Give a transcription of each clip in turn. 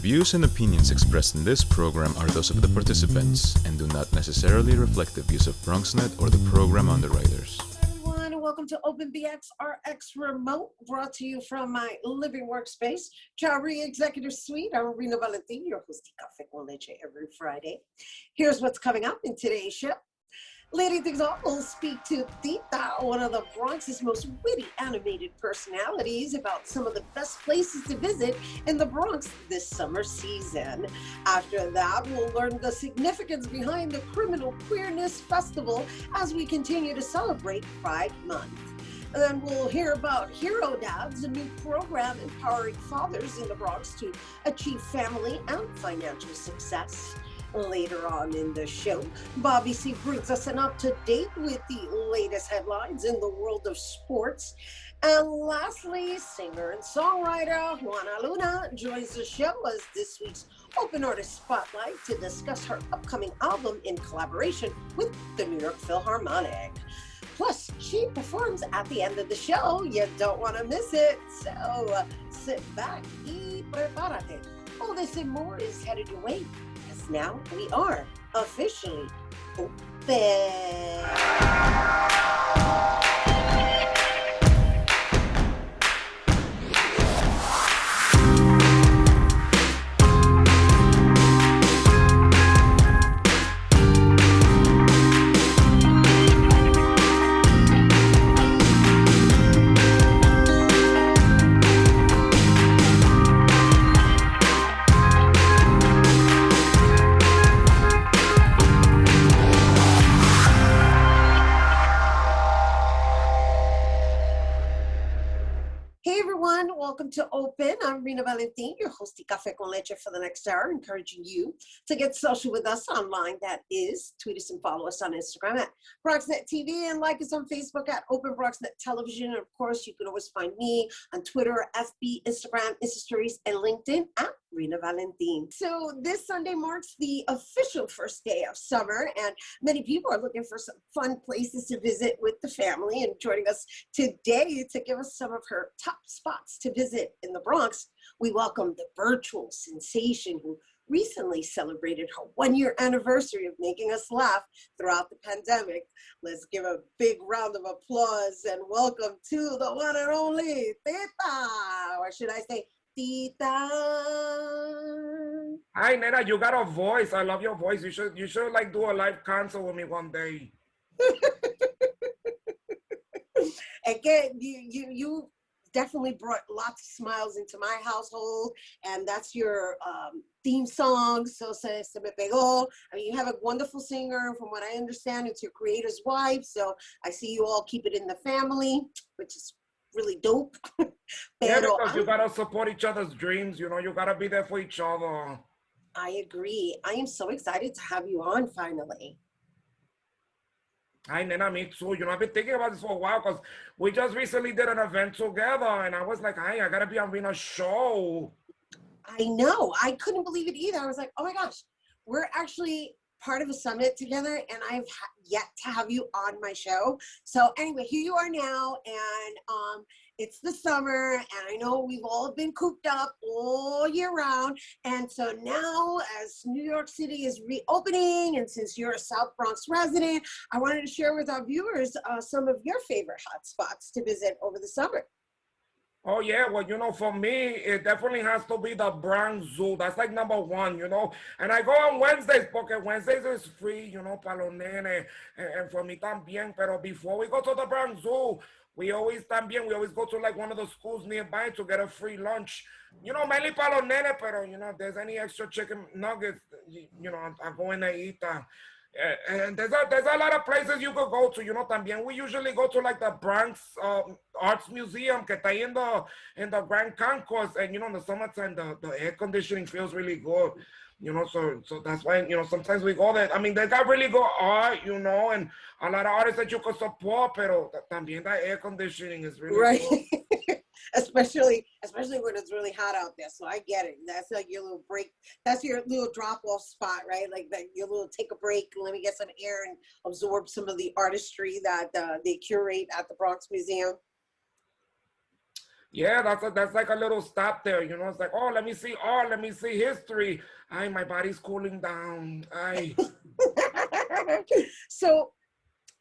views and opinions expressed in this program are those of the participants and do not necessarily reflect the views of BronxNet or the program underwriters. Everyone, and welcome to Open BxRx Remote, brought to you from my living workspace, Chowry Executive Suite. I'm Rhina Valentin, your host, Café con Leche, every Friday. Here's what's coming up in today's show. Leading things off, we'll speak to Tita, one of the Bronx's most witty animated personalities, about some of the best places to visit in the Bronx this summer season. After that, we'll learn the significance behind the Criminal Queerness Festival as we continue to celebrate Pride Month. And then we'll hear about Hero Dads, a new program empowering fathers in the Bronx to achieve family and financial success. Later on in the show, Bobby C brings us an up-to-date with the latest headlines in the world of sports. And lastly, singer and songwriter Juana Luna joins the show as this week's Open Artist Spotlight to discuss her upcoming album in collaboration with the New York Philharmonic. Plus, she performs at the end of the show. You don't want to miss it. So sit back y prepárate. All this and more is headed your way. Now we are officially open. Welcome to Open. I'm Rhina Valentin, your host of Café con Leche for the next hour, encouraging you to get social with us online. That is, tweet us and follow us on Instagram at BronxNet TV and like us on Facebook at Open BronxNet Television. And of course, you can always find me on Twitter, FB, Instagram, Insta Stories, and LinkedIn at Rhina Valentin. So this Sunday marks the official first day of summer, and many people are looking for some fun places to visit with the family. And joining us today to give us some of her top spots to visit in the Bronx, we welcome the virtual sensation who recently celebrated her one-year anniversary of making us laugh throughout the pandemic. Let's give a big round of applause and welcome to the one and only Tita, or should I say Tita? Hi, Nena, you got a voice. I love your voice. You should like do a live concert with me one day. Again, you definitely brought lots of smiles into my household, and that's your theme song, So Se Me Pegó. I mean, you have a wonderful singer. From what I understand, it's your creator's wife, so I see you all keep it in the family, which is really dope. Yeah, because you gotta support each other's dreams, you know, you gotta be there for each other. I agree. I am so excited to have you on finally. Hi, Nena, me too. You know, I've been thinking about this for a while because we just recently did an event together and I was like, hey, I gotta be on Rhina's show. I know. I couldn't believe it either. I was like, oh my gosh, we're actually part of a summit together and I've yet to have you on my show. So anyway, here you are now, and it's the summer, and I know we've all been cooped up all year round. And so now, as New York City is reopening, and since you're a South Bronx resident, I wanted to share with our viewers some of your favorite hot spots to visit over the summer. Oh, yeah. Well, you know, for me, it definitely has to be the Bronx Zoo. That's like number one, you know. And I go on Wednesdays because Wednesdays is free, you know, para los nenes, and for me también. Pero before we go to the Bronx Zoo, we always go to like one of the schools nearby to get a free lunch. You know, mainly para los nenes, pero, you know, if there's any extra chicken nuggets, you know, I go in there eat. And there's a lot of places you could go to, you know, también we usually go to like the Bronx Arts Museum que está in the Grand Concourse, and you know, in the summertime the air conditioning feels really good, you know, so that's why, you know, sometimes we go there. I mean, they got really good art, you know, and a lot of artists that you could support, pero también the air conditioning is really right. good. especially when it's really hot out there. So I get it. That's like your little break. That's your little drop-off spot, right? Like that, your little take a break. Let me get some air and absorb some of the artistry that they curate at the Bronx Museum. Yeah, that's like a little stop there, you know. It's like, oh, let me see art, let me see history. Ay, my body's cooling down. Ay. So,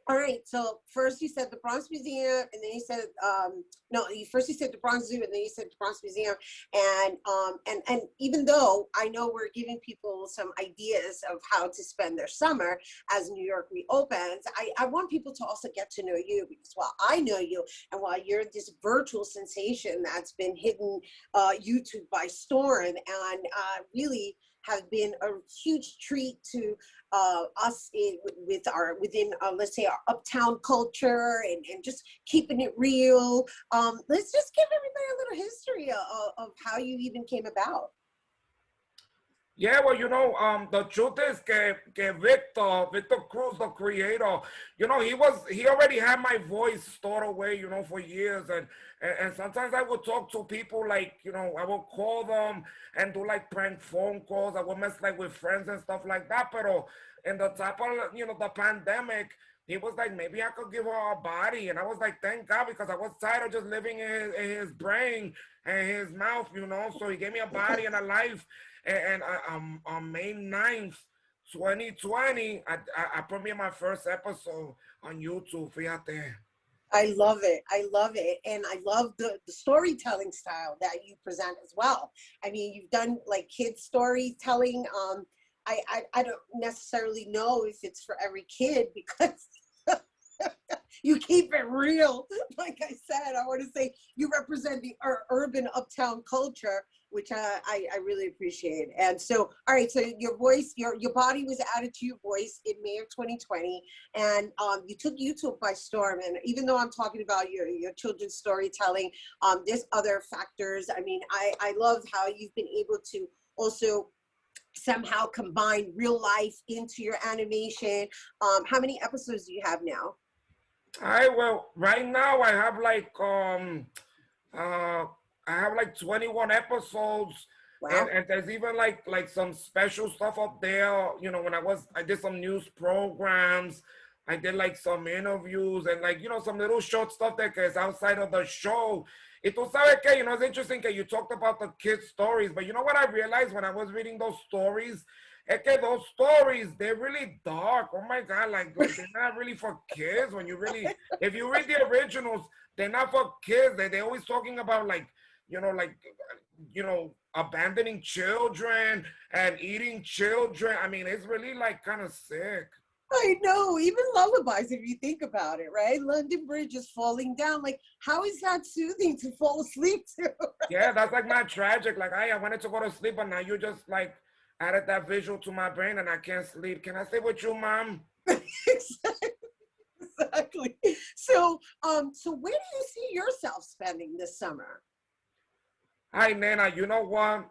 all right. So first you said the Bronx Museum, and then you said no. First you said the Bronx Zoo, and then you said the Bronx Museum. And even though I know we're giving people some ideas of how to spend their summer as New York reopens, I want people to also get to know you, because while I know you, and while you're this virtual sensation that's been hitting YouTube by storm, and really have been a huge treat to us within let's say our uptown culture, and just keeping it real. Let's just give everybody a little history of how you even came about. Yeah, well, you know, the truth is que Victor Cruz, the creator, you know, he already had my voice stored away, you know, for years. And sometimes I would talk to people like, you know, I would call them and do like prank phone calls. I would mess like with friends and stuff like that. Pero in the top of, you know, the pandemic, he was like, maybe I could give her a body. And I was like, thank God, because I was tired of just living in his brain and his mouth, you know. So he gave me a body and a life. And on May 9th, 2020, I premiered my first episode on YouTube. Fíjate. I love it. I love it. And I love the storytelling style that you present as well. I mean, you've done like kids storytelling. I don't necessarily know if it's for every kid, because you keep it real. Like I said, I want to say you represent the urban uptown culture, which I really appreciate. And so, all right, so your voice, your body was added to your voice in May of 2020, and you took YouTube by storm. And even though I'm talking about your children's storytelling, there's other factors. I mean, I love how you've been able to also somehow combine real life into your animation. How many episodes do you have now? Well, right now I have like I have like 21 episodes. Wow. And there's even like some special stuff up there. You know, when I did some news programs, I did like some interviews and like, you know, some little short stuff that is outside of the show. Y tú sabes que, you know, it's interesting that you talked about the kids' stories, but you know what I realized when I was reading those stories? Es que those stories, they're really dark. Oh my God, like they're not really for kids. When you really, if you read the originals, they're not for kids. They're always talking about like, you know, like, you know, abandoning children and eating children. I mean, it's really like kind of sick. I know, even lullabies, if you think about it, right? London Bridge is falling down. Like, how is that soothing to fall asleep to? Yeah, that's like not tragic. Like, I wanted to go to sleep, but now you just like added that visual to my brain and I can't sleep. Can I stay with you, Mom? Exactly. So where do you see yourself spending this summer? Hi, Nana, you know what?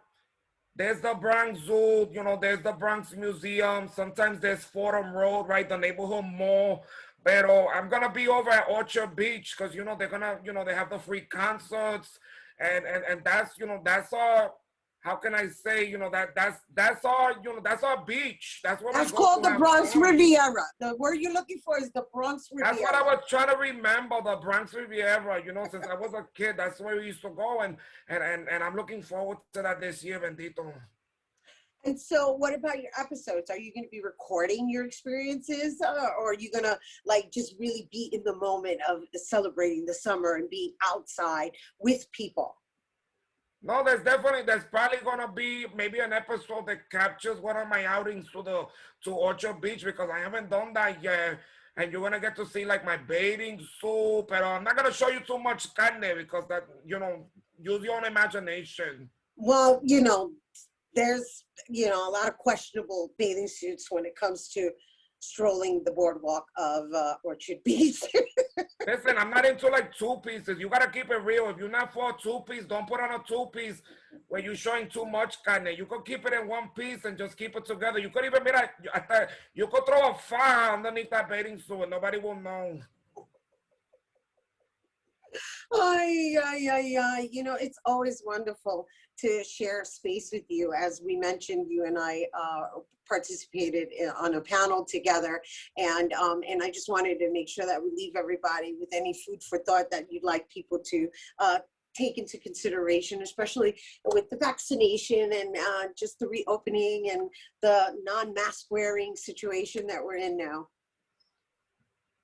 There's the Bronx Zoo, you know, there's the Bronx Museum. Sometimes there's Fordham Road, right? The neighborhood mall. Pero I'm gonna be over at Orchard Beach because, you know, they're gonna, you know, they have the free concerts and that's, you know, that's our, how can I say, you know, that's our, you know, that's our beach. That's what That's called the Bronx Riviera. The word you're looking for is the Bronx Riviera. That's what I was trying to remember, the Bronx Riviera. You know, since I was a kid, that's where we used to go, and I'm looking forward to that this year, bendito. And so what about your episodes? Are you going to be recording your experiences, or are you going to like just really be in the moment of celebrating the summer and being outside with people? No, there's probably gonna be maybe an episode that captures one of my outings to Orchard Beach because I haven't done that yet. And you're gonna get to see like my bathing suit, but I'm not gonna show you too much carne because that, you know, use your own imagination. Well, you know, there's, you know, a lot of questionable bathing suits when it comes to strolling the boardwalk of Orchard Beach. Listen, I'm not into like two pieces. You gotta keep it real. If you're not for a two piece, don't put on a two piece where you're showing too much carne. You could keep it in one piece and just keep it together. You could even you could throw a fire underneath that bathing suit and nobody will know. You know, it's always wonderful to share space with you. As we mentioned, you and I participated on a panel together, and I just wanted to make sure that we leave everybody with any food for thought that you'd like people to take into consideration, especially with the vaccination and just the reopening and the non-mask wearing situation that we're in now?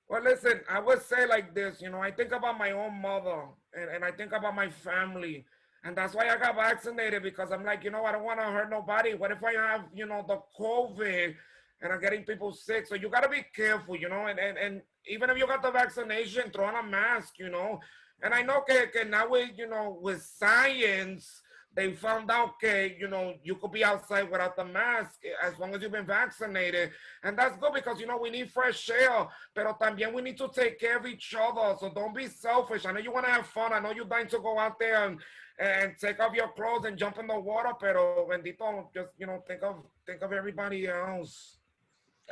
Well, listen, I would say like this, I think about my own mother and I think about my family. And that's why I got vaccinated, because I'm like, I don't want to hurt nobody. What if I have, the COVID and I'm getting people sick? So you got to be careful, and even if you got the vaccination, throw on a mask, And I know that now with science, they found out that, you could be outside without the mask as long as you've been vaccinated. And that's good because, we need fresh air, pero también we need to take care of each other. So don't be selfish. I know you want to have fun. I know you're dying to go out there and take off your clothes and jump in the water, pero bendito, just, think of everybody else.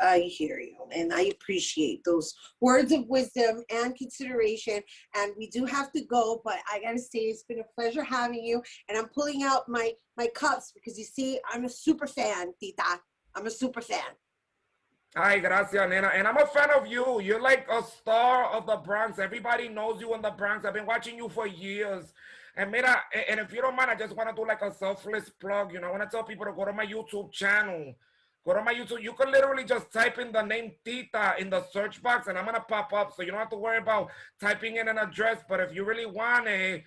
I hear you, and I appreciate those words of wisdom and consideration. And we do have to go, but I gotta say it's been a pleasure having you. And I'm pulling out my cups because you see, I'm a super fan, Tita. I'm a super fan. Ay, gracias, nena. And I'm a fan of you. You're like a star of the Bronx. Everybody knows you in the Bronx. I've been watching you for years. And mira, and if you don't mind, I just want to do like a selfless plug. I want to tell people to go to my YouTube channel. Go to my YouTube. You can literally just type in the name Tita in the search box and I'm going to pop up. So you don't have to worry about typing in an address. But if you really want it,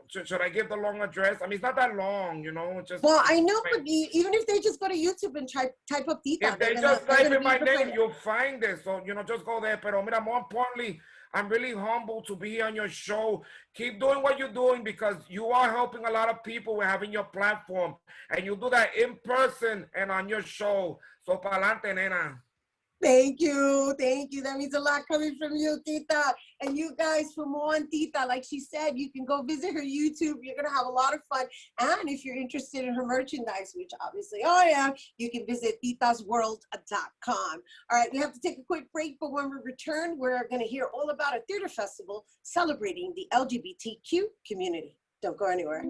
should I give the long address? I mean, it's not that long, just. Well, I know, but even if they just go to YouTube and type up Tita. If they just type in my name, you'll find it. So, just go there. Pero mira, more importantly, I'm really humbled to be here on your show. Keep doing what you're doing because you are helping a lot of people with having your platform. And you do that in person and on your show. So, pa'lante, nena. Thank you. Thank you. That means a lot coming from you, Tita. And you guys, for more on Tita, like she said, you can go visit her YouTube. You're going to have a lot of fun. And if you're interested in her merchandise, which obviously I am, you can visit titasworld.com. All right, we have to take a quick break, but when we return, we're going to hear all about a theater festival celebrating the LGBTQ community. Don't go anywhere.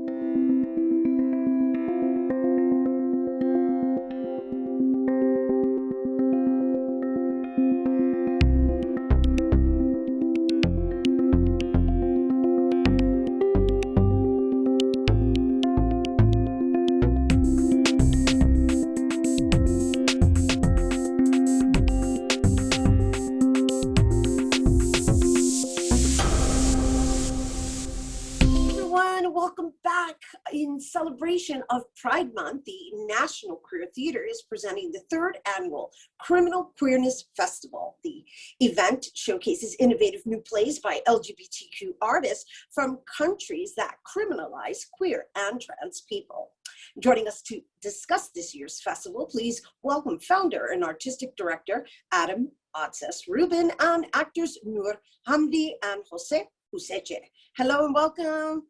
In celebration of Pride Month, the National Queer Theater is presenting the third annual Criminal Queerness Festival. The event showcases innovative new plays by LGBTQ artists from countries that criminalize queer and trans people. Joining us to discuss this year's festival, please welcome founder and artistic director Adam Otses Rubin and actors Nur Hamdi and Jose Useche. Hello and welcome.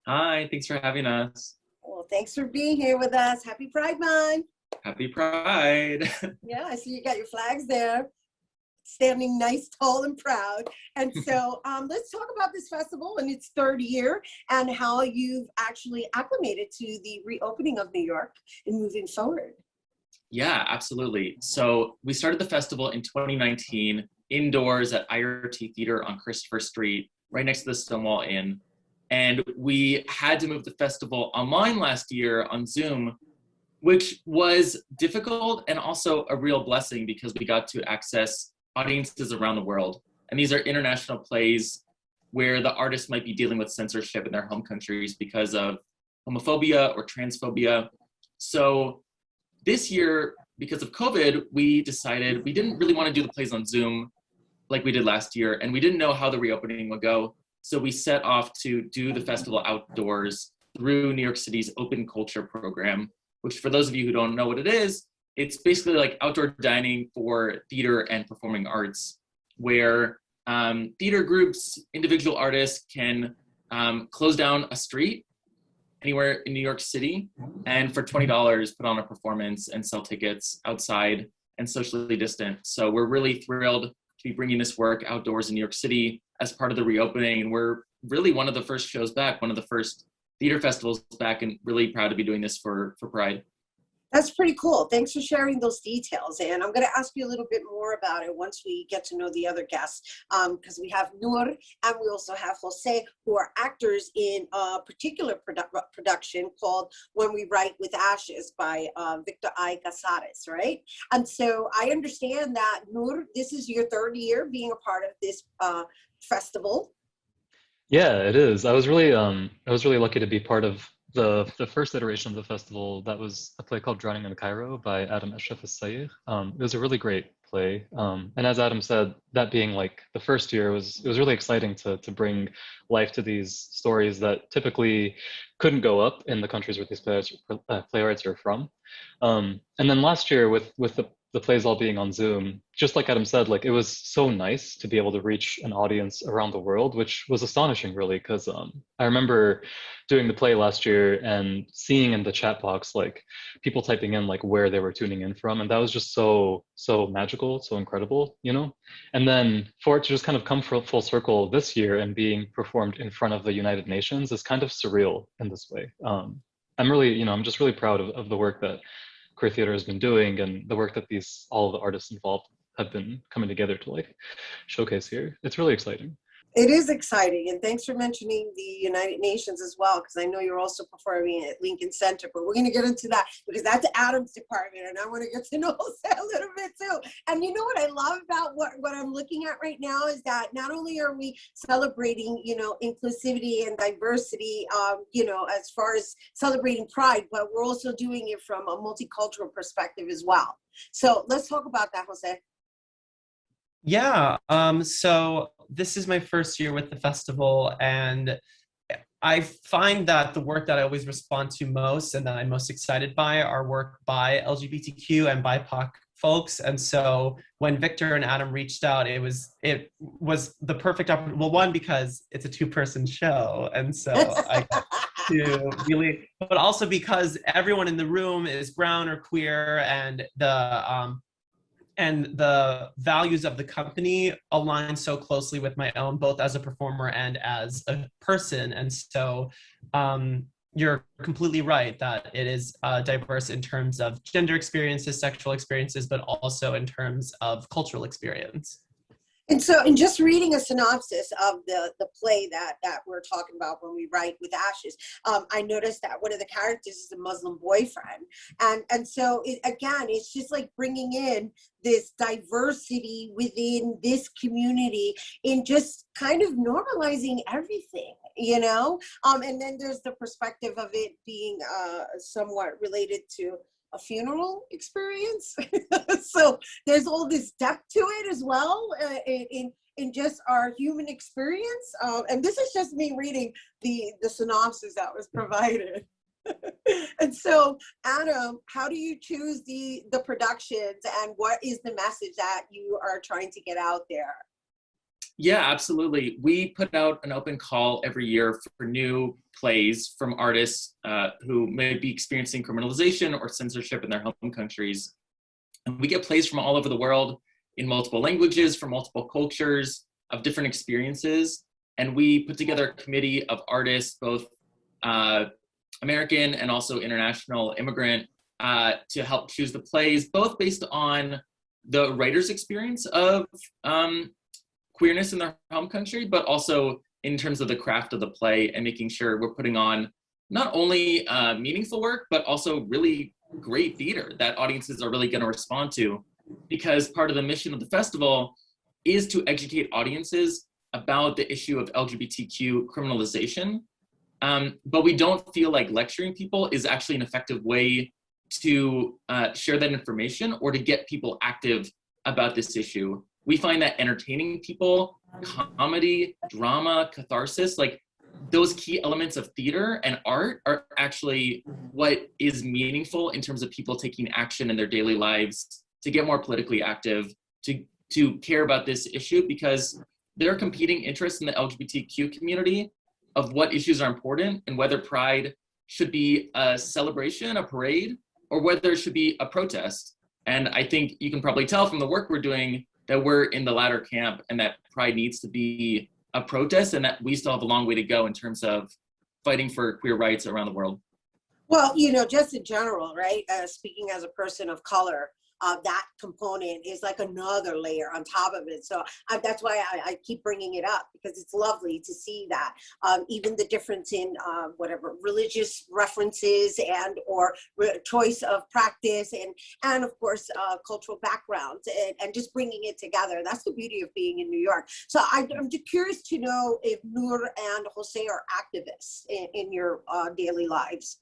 Hi, thanks for having us. Well, thanks for being here with us. Happy Pride Month. Happy Pride. Yeah, I see you got your flags there, standing nice, tall, and proud. And so let's talk about this festival in its third year and how you've actually acclimated to the reopening of New York and moving forward. Yeah, absolutely. So we started the festival in 2019 indoors at IRT Theater on Christopher Street, right next to the Stonewall Inn. And we had to move the festival online last year on Zoom, which was difficult and also a real blessing because we got to access audiences around the world. And these are international plays where the artists might be dealing with censorship in their home countries because of homophobia or transphobia. So this year, because of COVID, we decided we didn't really want to do the plays on Zoom like we did last year, and we didn't know how the reopening would go. So we set off to do the festival outdoors through New York City's Open Culture program, which for those of you who don't know what it is, it's basically like outdoor dining for theater and performing arts, where theater groups, individual artists can close down a street anywhere in New York City and for $20 put on a performance and sell tickets outside and socially distant. So we're really thrilled to be bringing this work outdoors in New York City as part of the reopening. And we're really one of the first shows back, one of the first theater festivals back, and really proud to be doing this for Pride. That's pretty cool. Thanks for sharing those details. And I'm going to ask you a little bit more about it once we get to know the other guests, because we have Nur and we also have Jose, who are actors in a particular production called When We Write with Ashes by Victor I. Casares, right? And so I understand that, Nur, this is your third year being a part of this festival. Yeah, it is. I was really lucky to be part of the first iteration of the festival. That was a play called Drowning in Cairo by Adam Eshref. It was a really great play. And as Adam said, that being like the first year, it was really exciting to bring life to these stories that typically couldn't go up in the countries where these playwrights are from. And then last year with the plays all being on Zoom, just like Adam said, like it was so nice to be able to reach an audience around the world, which was astonishing really, because I remember doing the play last year and seeing in the chat box like people typing in like where they were tuning in from, and that was just so magical, so incredible, you know. And then for it to just kind of come full circle this year and being performed in front of the United Nations is kind of surreal in this way. I'm really, you know, I'm just really proud of the work that queer theater has been doing and the work that all of the artists involved have been coming together to like showcase here. It's really exciting. It is exciting, and thanks for mentioning the United Nations as well, because I know you're also performing at Lincoln Center, but we're going to get into that because that's Adam's department, and I want to get to know Jose a little bit too. And you know what I love about what I'm looking at right now is that not only are we celebrating, you know, inclusivity and diversity, you know, as far as celebrating Pride, but we're also doing it from a multicultural perspective as well. So let's talk about that, Jose. Yeah, so this is my first year with the festival, and I find that the work that I always respond to most and that I'm most excited by are work by LGBTQ and BIPOC folks. And so when Victor and Adam reached out, it was the perfect opportunity. Well, one, because it's a two-person show, and so I got to really, but also because everyone in the room is brown or queer, and the values of the company align so closely with my own, both as a performer and as a person. And so you're completely right that it is diverse in terms of gender experiences, sexual experiences, but also in terms of cultural experience. And so, in just reading a synopsis of the play that we're talking about, When We Write with Ashes, I noticed that one of the characters is a Muslim boyfriend. And so, again, it's just like bringing in this diversity within this community in just kind of normalizing everything, you know? And then there's the perspective of it being somewhat related to a funeral experience. So there's all this depth to it as well, in just our human experience. And this is just me reading the synopsis that was provided. And so, Adam, how do you choose the productions, and what is the message that you are trying to get out there? Yeah, absolutely. We put out an open call every year for new plays from artists who may be experiencing criminalization or censorship in their home countries. And we get plays from all over the world in multiple languages, from multiple cultures, of different experiences. And we put together a committee of artists, both American and also international immigrant, to help choose the plays, both based on the writer's experience of queerness in their home country, but also in terms of the craft of the play and making sure we're putting on not only meaningful work, but also really great theater that audiences are really going to respond to. Because part of the mission of the festival is to educate audiences about the issue of LGBTQ criminalization. But we don't feel like lecturing people is actually an effective way to share that information or to get people active about this issue. We find that entertaining people, comedy, drama, catharsis, like those key elements of theater and art are actually what is meaningful in terms of people taking action in their daily lives to get more politically active, to care about this issue, because there are competing interests in the LGBTQ community of what issues are important and whether Pride should be a celebration, a parade, or whether it should be a protest. And I think you can probably tell from the work we're doing that we're in the latter camp, and that Pride needs to be a protest, and that we still have a long way to go in terms of fighting for queer rights around the world. Well, just in general, right? Speaking as a person of color, that component is like another layer on top of it. So that's why I keep bringing it up, because it's lovely to see that even the difference in whatever religious references and or choice of practice and of course cultural backgrounds and just bringing it together. That's the beauty of being in New York. So I'm just curious to know if Nur and Jose are activists in your daily lives.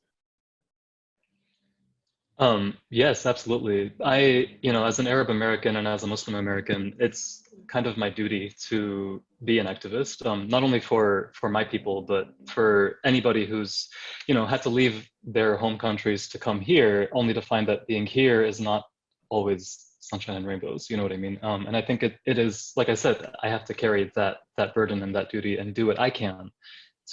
Yes, absolutely. As an Arab American and as a Muslim American, it's kind of my duty to be an activist, not only for my people, but for anybody who's, had to leave their home countries to come here, only to find that being here is not always sunshine and rainbows. You know what I mean? And I think it is, like I said, I have to carry that burden and that duty and do what I can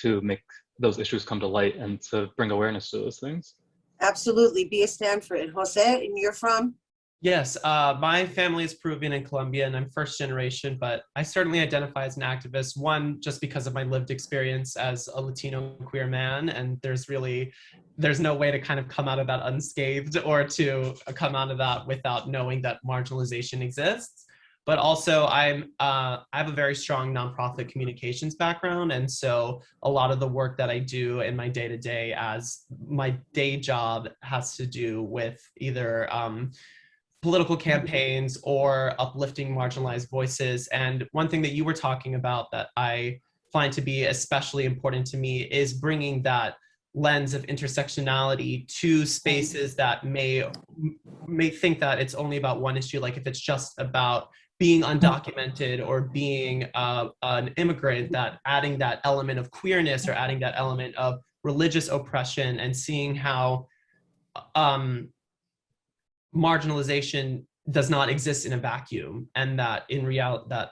to make those issues come to light and to bring awareness to those things. Absolutely. Be a Stanford. And Jose, and you're from? Yes, my family is Peruvian and Colombian. I'm first generation, but I certainly identify as an activist. One, just because of my lived experience as a Latino queer man, and there's no way to kind of come out of that unscathed or to come out of that without knowing that marginalization exists. But also I have a very strong nonprofit communications background. And so a lot of the work that I do in my day-to-day as my day job has to do with either political campaigns or uplifting marginalized voices. And one thing that you were talking about that I find to be especially important to me is bringing that lens of intersectionality to spaces that may think that it's only about one issue. Like if it's just about being undocumented or being an immigrant, that adding that element of queerness or adding that element of religious oppression and seeing how marginalization does not exist in a vacuum, and that in reality that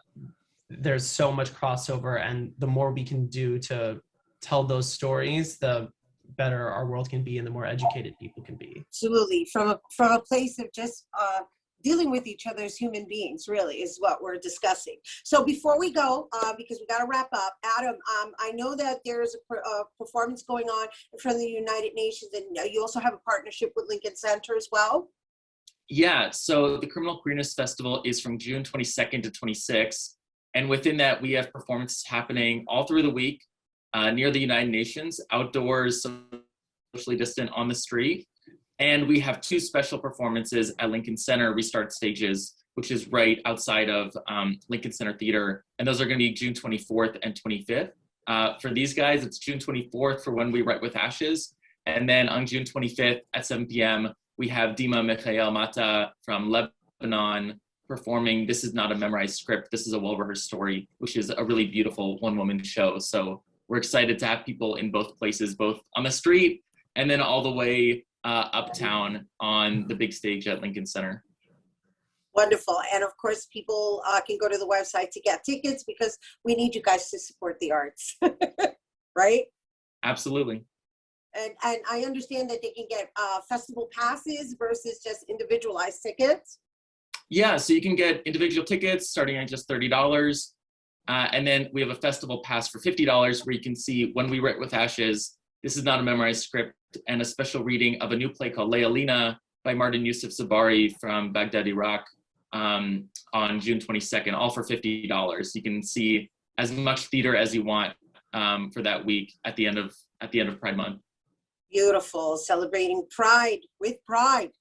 there's so much crossover, and the more we can do to tell those stories, the better our world can be and the more educated people can be. Absolutely. From a place of just dealing with each other as human beings, really, is what we're discussing. So before we go, because we got to wrap up, Adam, I know that there's a performance going on in front of the United Nations, and you also have a partnership with Lincoln Center as well. Yeah, so the Criminal Queerness Festival is from June 22nd to 26th. And within that, we have performances happening all through the week near the United Nations, outdoors, socially distant on the street. And we have two special performances at Lincoln Center Restart Stages, which is right outside of Lincoln Center Theater. And those are going to be June 24th and 25th. For these guys, it's June 24th for When We Write With Ashes. And then on June 25th at 7 p.m., we have Dima Mikhail Mata from Lebanon performing This Is Not a Memorized Script, This Is a Well-Rehearsed Story, which is a really beautiful one-woman show. So we're excited to have people in both places, both on the street and then all the way uptown on the big stage at Lincoln Center. Wonderful. And of course, people can go to the website to get tickets, because we need you guys to support the arts, right? Absolutely. And I understand that they can get festival passes versus just individualized tickets. Yeah, so you can get individual tickets starting at just $30. And then we have a festival pass for $50 where you can see When We Write With Ashes, This Is Not a Memorized Script, and a special reading of a new play called Lealina by Martin Yusuf Zabari from Baghdad, Iraq on June 22nd, all for $50. You can see as much theater as you want for that week at the end of Pride Month. Beautiful. Celebrating Pride with pride.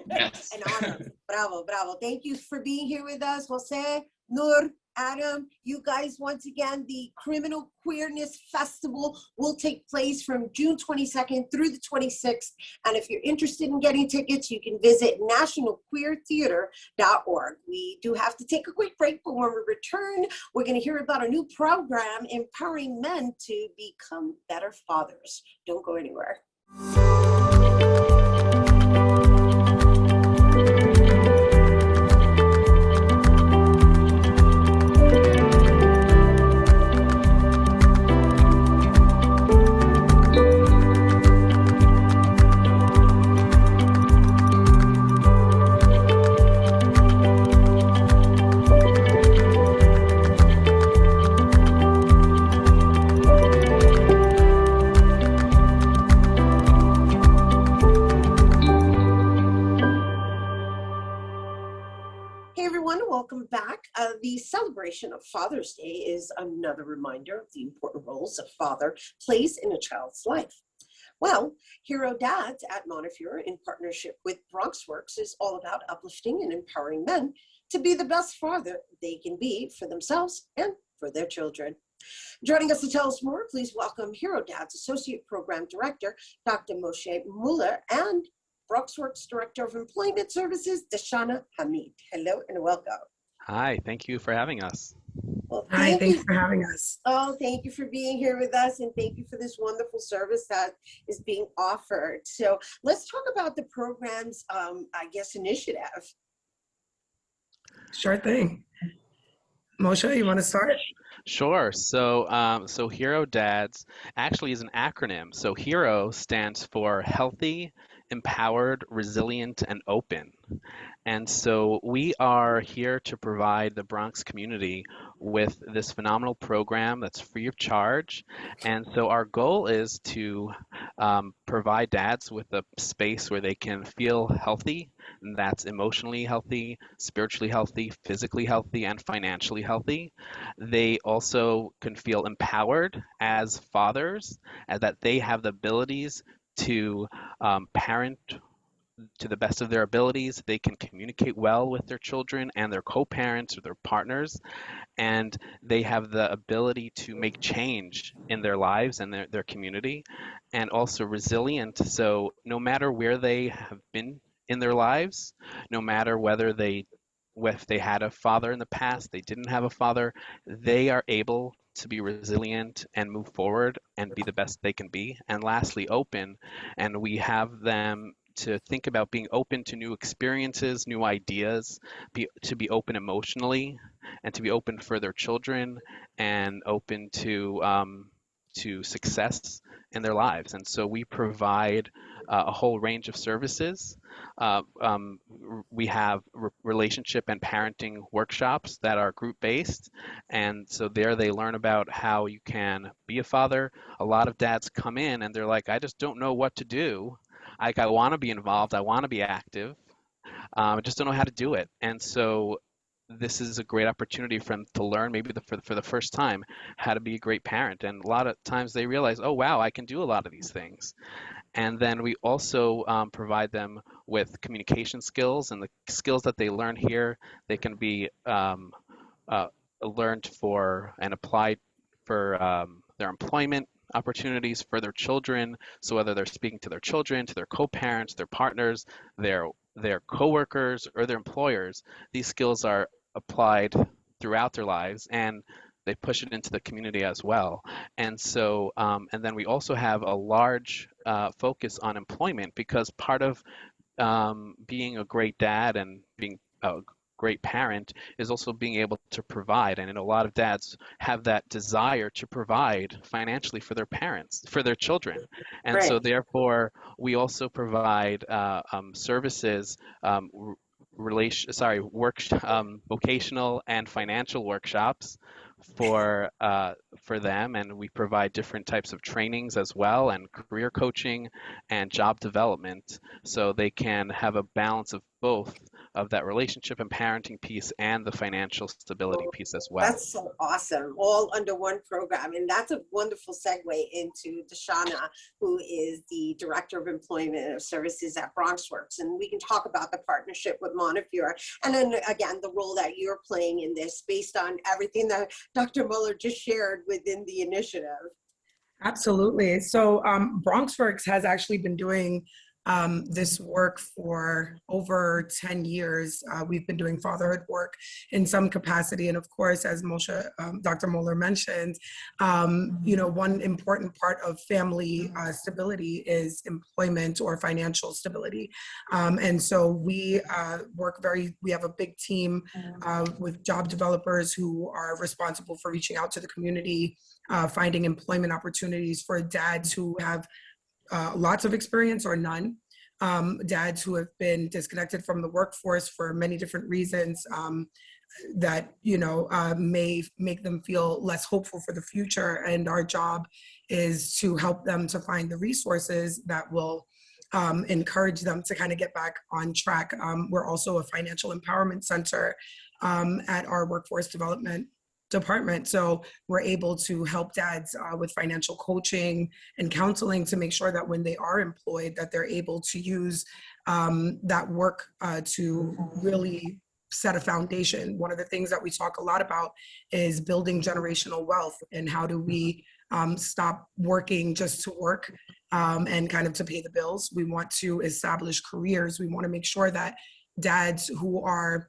Yes. And honor. Bravo, bravo. Thank you for being here with us, Jose, Nur, Adam. You guys, once again, the Criminal Queerness Festival will take place from June 22nd through the 26th. And if you're interested in getting tickets, you can visit nationalqueertheater.org. We do have to take a quick break, but when we return, we're going to hear about a new program empowering men to become better fathers. Don't go anywhere. back. The celebration of Father's Day is another reminder of the important roles a father plays in a child's life. Well, Hero Dads at Montefiore, in partnership with BronxWorks, is all about uplifting and empowering men to be the best father they can be for themselves and for their children. Joining us to tell us more, please welcome Hero Dads Associate Program Director, Dr. Moshe Muller, and BronxWorks Director of Employment Services, Dashana Hamid. Hello and welcome. Hi, thank you for having us. Well, Hi, thanks for having us. Oh, thank you for being here with us, and thank you for this wonderful service that is being offered. So let's talk about the program's, initiative. Sure thing. Moshe, you want to start? Sure. So Hero Dads actually is an acronym. So HERO stands for Healthy, Empowered, Resilient, and Open. And so we are here to provide the Bronx community with this phenomenal program that's free of charge. And so our goal is to provide dads with a space where they can feel healthy, and that's emotionally healthy, spiritually healthy, physically healthy, and financially healthy. They also can feel empowered as fathers, and that they have the abilities to parent to the best of their abilities. They can communicate well with their children and their co-parents or their partners, and they have the ability to make change in their lives and their community, and also resilient. So no matter where they have been in their lives, no matter if they had a father in the past, they didn't have a father, they are able to be resilient and move forward and be the best they can be. And lastly, open. And we have them to think about being open to new experiences, new ideas, to be open emotionally, and to be open for their children, and open to success in their lives. And so we provide a whole range of services. We have relationship and parenting workshops that are group-based, and so there they learn about how you can be a father. A lot of dads come in and they're like, I just don't know what to do. I want to be involved, I want to be active, I just don't know how to do it. And so this is a great opportunity for them to learn, maybe for the first time, how to be a great parent. And a lot of times they realize, oh wow, I can do a lot of these things. And then we also provide them with communication skills, and the skills that they learn here, they can be learned for and applied for their employment opportunities for their children. So whether they're speaking to their children, to their co-parents, their partners, their co-workers, or their employers, these skills are applied throughout their lives, and they push it into the community as well. And so, and then we also have a large focus on employment, because part of being a great dad and being a great parent is also being able to provide. And a lot of dads have that desire to provide financially for their parents, for their children. And Right. so therefore, we also provide services, vocational and financial workshops for them, and we provide different types of trainings as well, and career coaching and job development, so they can have a balance of both of that relationship and parenting piece and the financial stability piece as well. That's so awesome, all under one program. And that's a wonderful segue into Dashana, who is the Director of Employment Services at BronxWorks. And we can talk about the partnership with Montefiore, and then again, the role that you're playing in this based on everything that Dr. Muller just shared within the initiative. Absolutely. So BronxWorks has actually been doing this work for over 10 years. We've been doing fatherhood work in some capacity. And of course, as Dr. Muller mentioned, one important part of family stability is employment or financial stability. And so we we have a big team with job developers who are responsible for reaching out to the community, finding employment opportunities for dads who have lots of experience or none, dads who have been disconnected from the workforce for many different reasons that may make them feel less hopeful for the future. And our job is to help them to find the resources that will encourage them to kind of get back on track. We're also a financial empowerment center at our workforce development department. So we're able to help dads with financial coaching and counseling to make sure that when they are employed, that they're able to use that work to really set a foundation. One of the things that we talk a lot about is building generational wealth, and how do we stop working just to work and kind of to pay the bills. We want to establish careers. We want to make sure that dads who are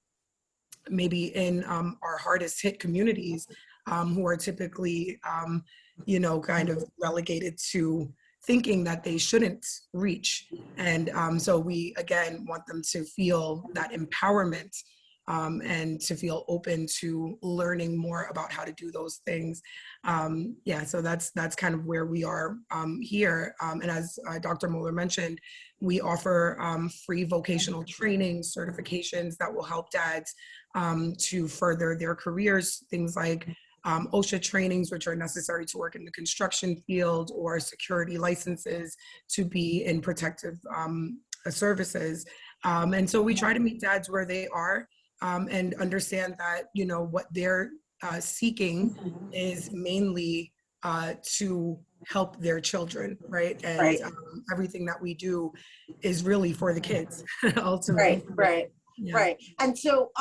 maybe in our hardest hit communities, who are typically, kind of relegated to thinking that they shouldn't reach. And so we, again, want them to feel that empowerment and to feel open to learning more about how to do those things. So that's kind of where we are here. And as Dr. Moeller mentioned, we offer free vocational training certifications that will help dads to further their careers, things like OSHA trainings, which are necessary to work in the construction field, or security licenses to be in protective services. And so we try to meet dads where they are and understand that, what they're seeking is mainly to help their children, right? And everything that we do is really for the kids, ultimately. Right. Yeah. Right. And so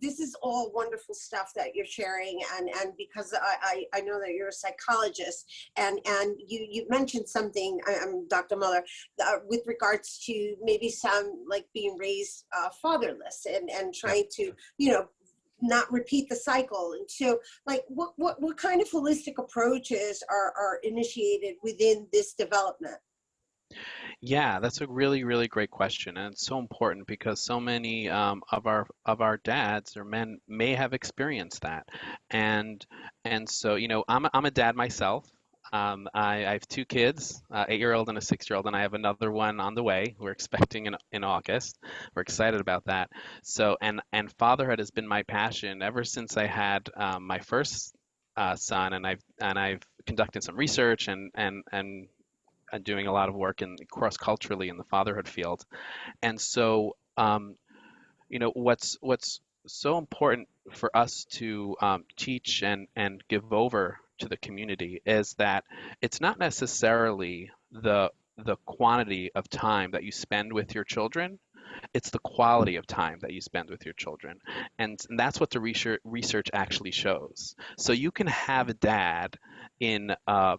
this is all wonderful stuff that you're sharing. And because I know that you're a psychologist, and you mentioned something, Dr. Muller, with regards to maybe some like being raised fatherless and trying to, not repeat the cycle. And so like what kind of holistic approaches are initiated within this development? Yeah, that's a really, really great question, and it's so important because so many of our dads or men may have experienced that, and so I'm a dad myself. I have two kids, 8-year-old and a 6-year-old, and I have another one on the way. We're expecting in August. We're excited about that. So and fatherhood has been my passion ever since I had my first son, and I've conducted some research and doing a lot of work in cross-culturally in the fatherhood field. And so, what's so important for us to teach and give over to the community is that it's not necessarily the quantity of time that you spend with your children, it's the quality of time that you spend with your children. And that's what the research actually shows. So you can have a dad in a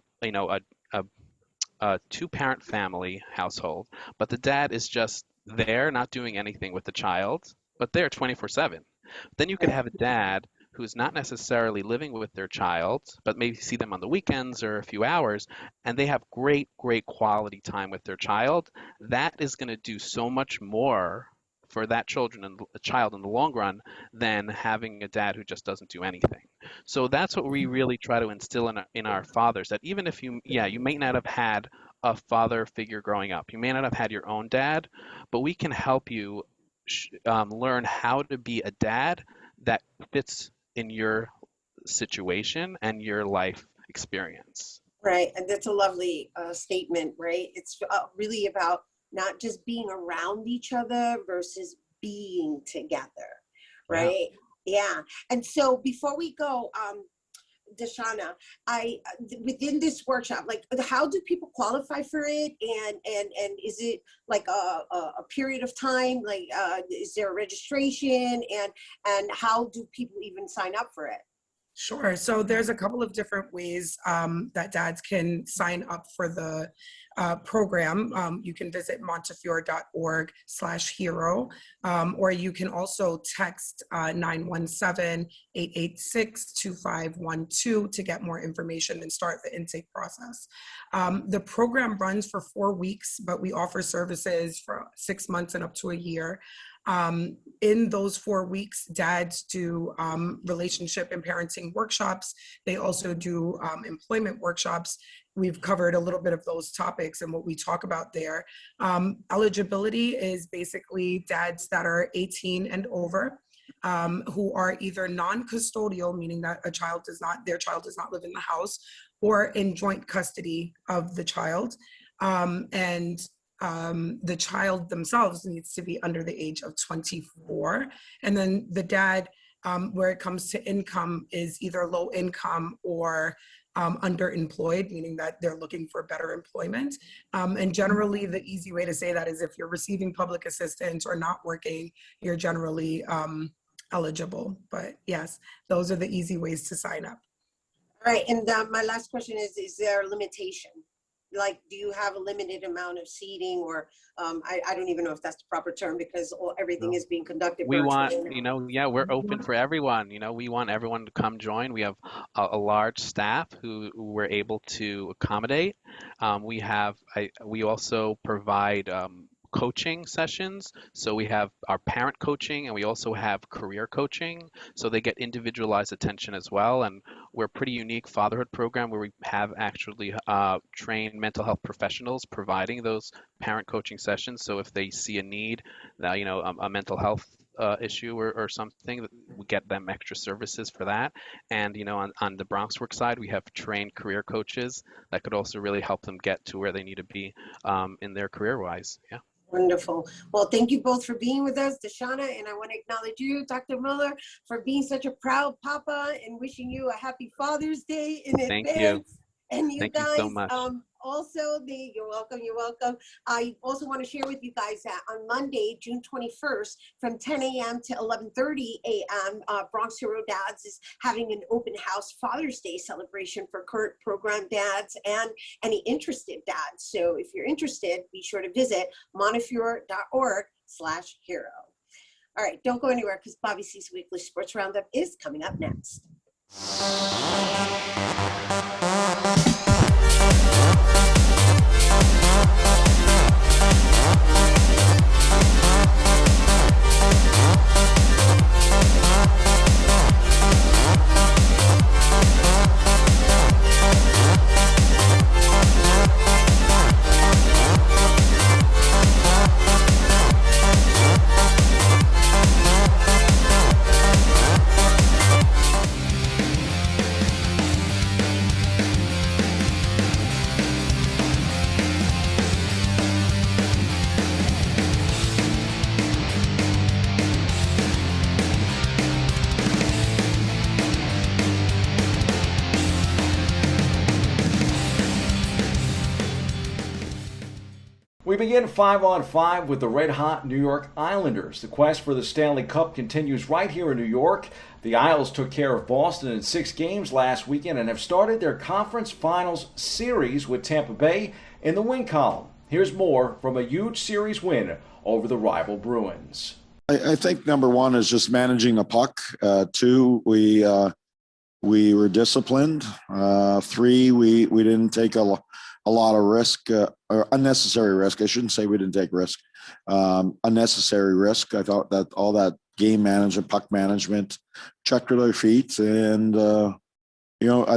two-parent family household, but the dad is just there, not doing anything with the child, but there 24/7. Then you could have a dad who's not necessarily living with their child, but maybe see them on the weekends or a few hours, and they have great quality time with their child. That is going to do so much more for that child in the long run than having a dad who just doesn't do anything. So that's what we really try to instill in our fathers, that even if you may not have had a father figure growing up, you may not have had your own dad, but we can help you learn how to be a dad that fits in your situation and your life experience. Right. And that's a lovely statement, right? It's really about not just being around each other versus being together, right? Yeah. And so before we go, Dashana, within this workshop, like, how do people qualify for it? And is it like a period of time? Like, is there a registration? And how do people even sign up for it? Sure. So there's a couple of different ways that dads can sign up for the program. You can visit montefiore.org/hero, or you can also text 917-886-2512 to get more information and start the intake process. The program runs for 4 weeks, but we offer services for 6 months and up to a year. In those 4 weeks, dads do relationship and parenting workshops. They also do employment workshops. We've covered a little bit of those topics and what we talk about there. Eligibility is basically dads that are 18 and over, who are either non-custodial, meaning that their child does not live in the house, or in joint custody of the child. The child themselves needs to be under the age of 24. And then the dad where it comes to income is either low income or underemployed, meaning that they're looking for better employment. And generally, the easy way to say that is if you're receiving public assistance or not working, you're generally eligible. But yes, those are the easy ways to sign up. All right, and my last question is there a limitation? Like, do you have a limited amount of seating, or I don't even know if that's the proper term because everything is being conducted We want, virtually now. we're open for everyone. We want everyone to come join. We have a large staff who we're able to accommodate. We also provide coaching sessions. So we have our parent coaching and we also have career coaching. So they get individualized attention as well. And we're a pretty unique fatherhood program where we have actually trained mental health professionals providing those parent coaching sessions. So if they see a need, a mental health issue or something, we get them extra services for that. And on the Bronx Work side, we have trained career coaches that could also really help them get to where they need to be in their career wise. Yeah. Wonderful. Well, thank you both for being with us, Deshauna, and I want to acknowledge you, Dr. Muller, for being such a proud papa and wishing you a happy Father's Day in advance. Thank you. And you Thank guys, you so much. you're welcome. I also want to share with you guys that on Monday, June 21st, from 10 a.m. to 11:30 a.m., Bronx Hero Dads is having an open house Father's Day celebration for current program dads and any interested dads. So if you're interested, be sure to visit montefiore.org/hero. All right, don't go anywhere because Bobby C's Weekly Sports Roundup is coming up next. We begin 5-on-5 with the red-hot New York Islanders. The quest for the Stanley Cup continues right here in New York. The Isles took care of Boston in 6 games last weekend and have started their conference finals series with Tampa Bay in the win column. Here's more from a huge series win over the rival Bruins. I think number one is just managing the puck. 2, we were disciplined. 3, we didn't take a lot of risk, or unnecessary risk. I shouldn't say we didn't take risk. Unnecessary risk. I thought that all that game management, puck management, checked with our feet, and I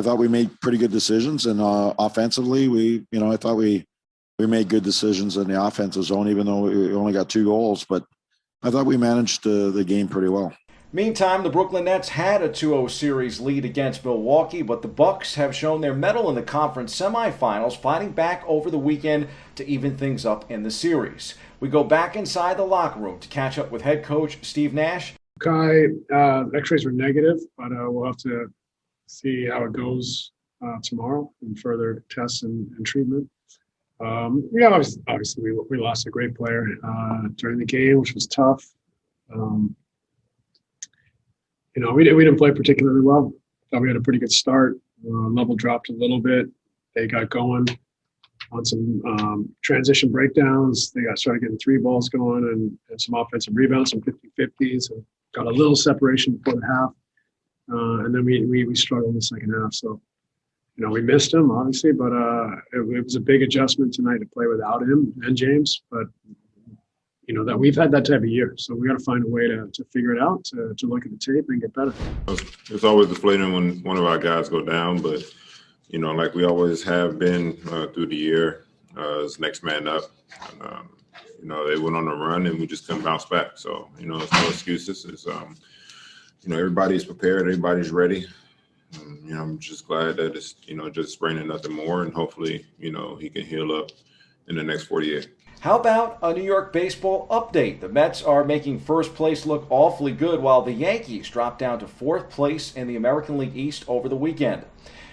thought we made pretty good decisions. And offensively, I thought we made good decisions in the offensive zone, even though we only got 2 goals. But I thought we managed the game pretty well. Meantime, the Brooklyn Nets had a 2-0 series lead against Milwaukee, but the Bucks have shown their mettle in the conference semifinals, fighting back over the weekend to even things up in the series. We go back inside the locker room to catch up with head coach Steve Nash. Kai, x-rays were negative, but we'll have to see how it goes tomorrow in further tests and treatment. Obviously we lost a great player during the game, which was tough. We didn't play particularly well. Thought we had a pretty good start. Level dropped a little bit. They got going on some transition breakdowns. They started getting 3 balls going and some offensive rebounds, some 50-50s, and got a little separation before the half. And then we struggled in the second half. So, we missed him, obviously, but it was a big adjustment tonight to play without him and James. But that we've had that type of year. So we got to find a way to figure it out, to look at the tape and get better. It's always deflating when one of our guys go down, but, like we always have been through the year, it's next man up. And, they went on a run and we just couldn't bounce back. So, it's no excuses. It's, everybody's prepared. Everybody's ready. I'm just glad that it's, just sprain and nothing more. And hopefully, he can heal up in the next 48. How about a New York baseball update? The Mets are making first place look awfully good, while the Yankees dropped down to fourth place in the American League East over the weekend.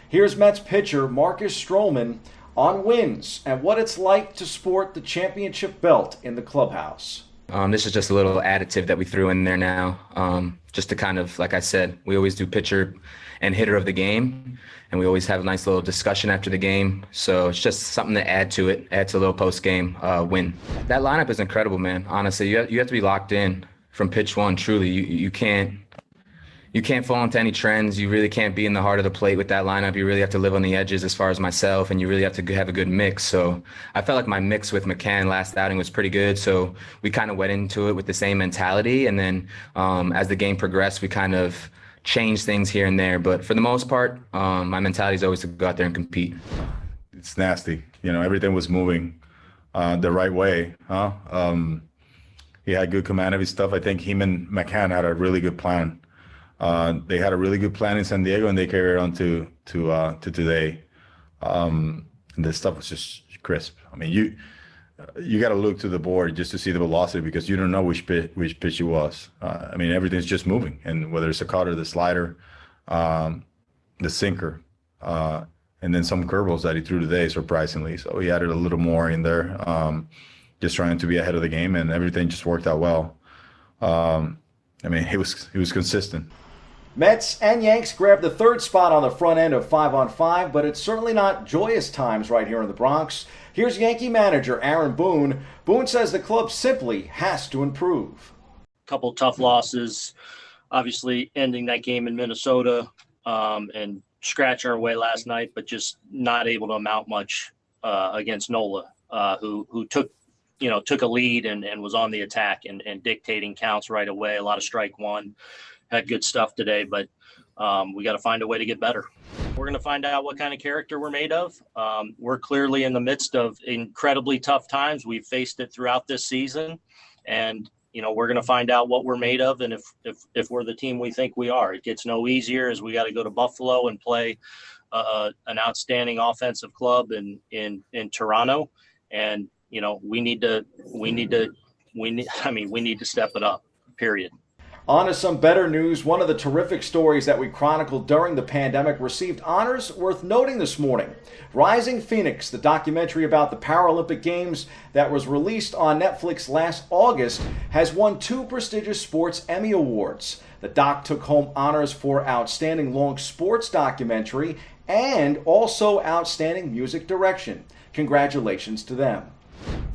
Here's Mets pitcher Marcus Stroman on wins and what it's like to sport the championship belt in the clubhouse. This is just a little additive that we threw in there now, just to kind of, like I said, we always do pitcher and hitter of the game, and we always have a nice little discussion after the game. So it's just something to add to it, add to a little post-game win. That lineup is incredible, man. Honestly, you have to be locked in from pitch one. Truly, you can't fall into any trends. You really can't be in the heart of the plate with that lineup. You really have to live on the edges as far as myself, and you really have to have a good mix. So I felt like my mix with McCann last outing was pretty good. So we kind of went into it with the same mentality. And then as the game progressed, we kind of changed things here and there. But for the most part, my mentality is always to go out there and compete. It's nasty. Everything was moving the right way. He had good command of his stuff. I think him and McCann had a really good plan. They had a really good plan in San Diego, and they carried on to today. And the stuff was just crisp. I mean, you got to look to the board just to see the velocity, because you don't know which pitch it was. I mean, everything's just moving, and whether it's a cutter, the slider, the sinker, and then some curveballs that he threw today, surprisingly. So he added a little more in there, just trying to be ahead of the game, and everything just worked out well. I mean, he was consistent. Mets and Yanks grabbed the third spot on the front end of 5-on-5, but it's certainly not joyous times right here in the Bronx. Here's Yankee manager Aaron Boone. Boone says the club simply has to improve. Couple tough losses, obviously ending that game in Minnesota and scratching our way last night, but just not able to amount much against Nola, who took a lead and was on the attack and dictating counts right away. A lot of strike one. Had good stuff today, but we got to find a way to get better. We're going to find out what kind of character we're made of. We're clearly in the midst of incredibly tough times. We've faced it throughout this season, and we're going to find out what we're made of, and if we're the team we think we are. It gets no easier as we got to go to Buffalo and play an outstanding offensive club in Toronto, and we need to step it up. Period. On to some better news. One of the terrific stories that we chronicled during the pandemic received honors worth noting this morning. Rising Phoenix, the documentary about the Paralympic Games that was released on Netflix last August, has won 2 prestigious Sports Emmy Awards. The doc took home honors for Outstanding Long Sports Documentary and also Outstanding Music Direction. Congratulations to them.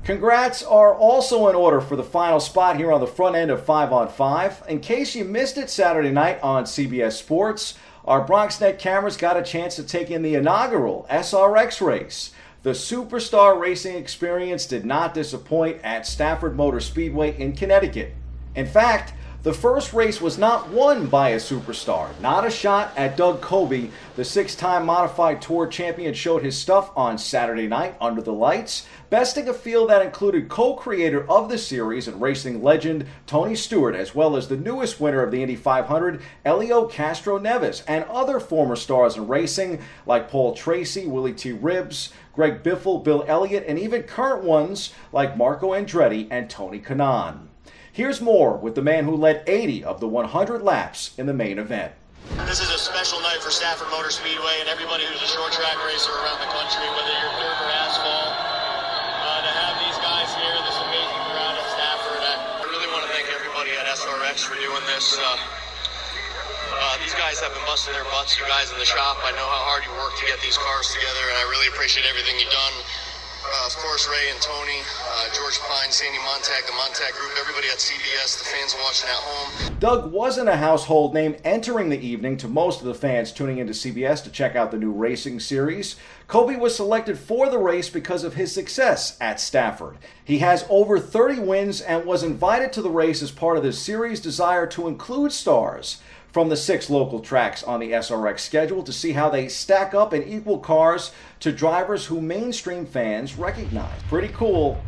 Congrats are also in order for the final spot here on the front end of 5-on-5. In case you missed it Saturday night on CBS Sports, our BronxNet cameras got a chance to take in the inaugural SRX race. The superstar racing experience did not disappoint at Stafford Motor Speedway in Connecticut. In fact, the first race was not won by a superstar. Not a shot at Doug Coby. The 6-time Modified Tour champion showed his stuff on Saturday night under the lights, besting a field that included co-creator of the series and racing legend Tony Stewart, as well as the newest winner of the Indy 500, Elio Castro Neves, and other former stars in racing like Paul Tracy, Willie T. Ribbs, Greg Biffle, Bill Elliott, and even current ones like Marco Andretti and Tony Kanaan. Here's more with the man who led 80 of the 100 laps in the main event. This is a special night for Stafford Motor Speedway and everybody who's a short track racer around the country, whether you're dirt or asphalt. To have these guys here, this amazing crowd at Stafford. I really want to thank everybody at SRX for doing this. These guys have been busting their butts, you guys in the shop. I know how hard you work to get these cars together, and I really appreciate everything you've done. Of course, Ray and Tony, George Pine, Sandy Montag, the Montag Group, everybody at CBS, the fans watching at home. Doug wasn't a household name entering the evening to most of the fans tuning into CBS to check out the new racing series. Coby was selected for the race because of his success at Stafford. He has over 30 wins and was invited to the race as part of the series' desire to include stars from the 6 local tracks on the SRX schedule to see how they stack up in equal cars to drivers who mainstream fans recognize. Pretty cool.